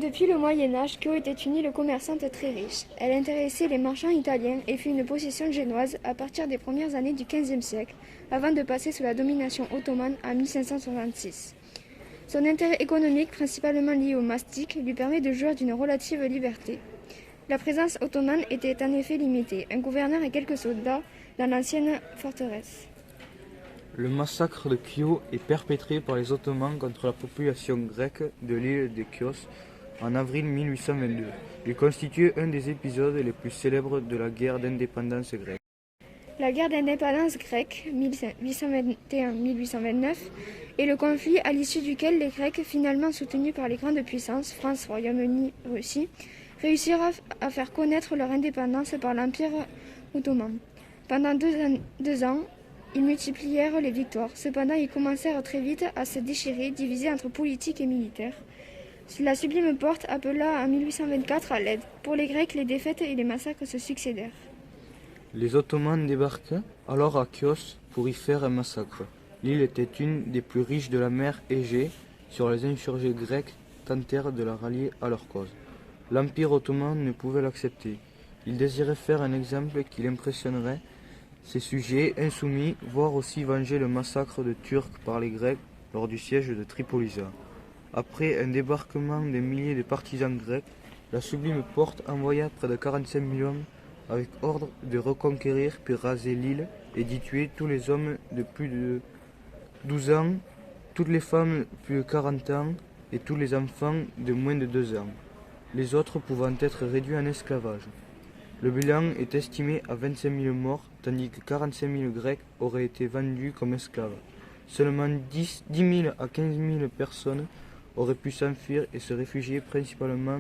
Depuis le Moyen Âge, Chio était une île commerçante très riche. Elle intéressait les marchands italiens et fut une possession génoise à partir des premières années du XVe siècle, avant de passer sous la domination ottomane en 1566. Son intérêt économique, principalement lié au mastic, lui permet de jouir d'une relative liberté. La présence ottomane était en effet limitée, un gouverneur et quelques soldats dans l'ancienne forteresse. Le massacre de Chios est perpétré par les Ottomans contre la population grecque de l'île de Chios en avril 1822. Il constitue un des épisodes les plus célèbres de la guerre d'indépendance grecque. La guerre d'indépendance grecque, 1821-1829, est le conflit à l'issue duquel les Grecs, finalement soutenus par les grandes puissances, France, Royaume-Uni, Russie, réussirent à faire connaître leur indépendance par l'Empire ottoman. Pendant deux ans, ils multiplièrent les victoires. Cependant, ils commencèrent très vite à se déchirer, divisés entre politique et militaire. La Sublime Porte appela en 1824 à l'aide. Pour les Grecs, les défaites et les massacres se succédèrent. Les Ottomans débarquent alors à Chios pour y faire un massacre. L'île était une des plus riches de la mer Égée. Sur les insurgés grecs tentèrent de la rallier à leur cause. L'Empire ottoman ne pouvait l'accepter. Il désirait faire un exemple qui impressionnerait ses sujets insoumis, voire aussi venger le massacre de Turcs par les Grecs lors du siège de Tripolisa. Après un débarquement des milliers de partisans grecs, la Sublime Porte envoya près de 45 000 hommes avec ordre de reconquérir puis raser l'île et d'y tuer tous les hommes de plus de 12 ans, toutes les femmes de plus de 40 ans et tous les enfants de moins de 2 ans, les autres pouvant être réduits en esclavage. Le bilan est estimé à 25 000 morts, tandis que 45 000 Grecs auraient été vendus comme esclaves. Seulement 10 000 à 15 000 personnes auraient pu s'enfuir et se réfugier principalement.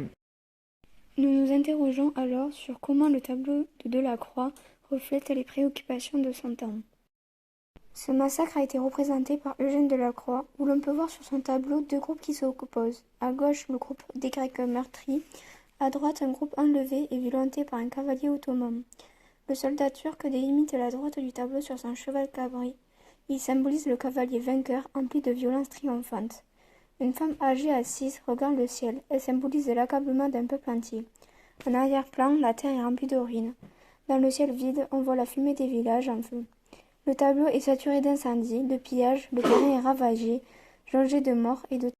Nous nous interrogeons alors sur comment le tableau de Delacroix reflète les préoccupations de son temps. Ce massacre a été représenté par Eugène Delacroix, où l'on peut voir sur son tableau deux groupes qui s'opposent. À gauche, le groupe des Grecs meurtris, à droite, un groupe enlevé et violenté par un cavalier ottoman. Le soldat turc délimite la droite du tableau sur son cheval cabri. Il symbolise le cavalier vainqueur empli de violence triomphante. Une femme âgée assise regarde le ciel. Elle symbolise l'accablement d'un peuple entier. En arrière-plan, la terre est remplie de ruines. Dans le ciel vide, on voit la fumée des villages en feu. Le tableau est saturé d'incendies, de pillages, le terrain est ravagé, jonché de morts et de...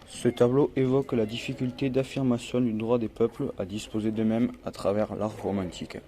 Ce tableau évoque la difficulté d'affirmation du droit des peuples à disposer d'eux-mêmes à travers l'art romantique.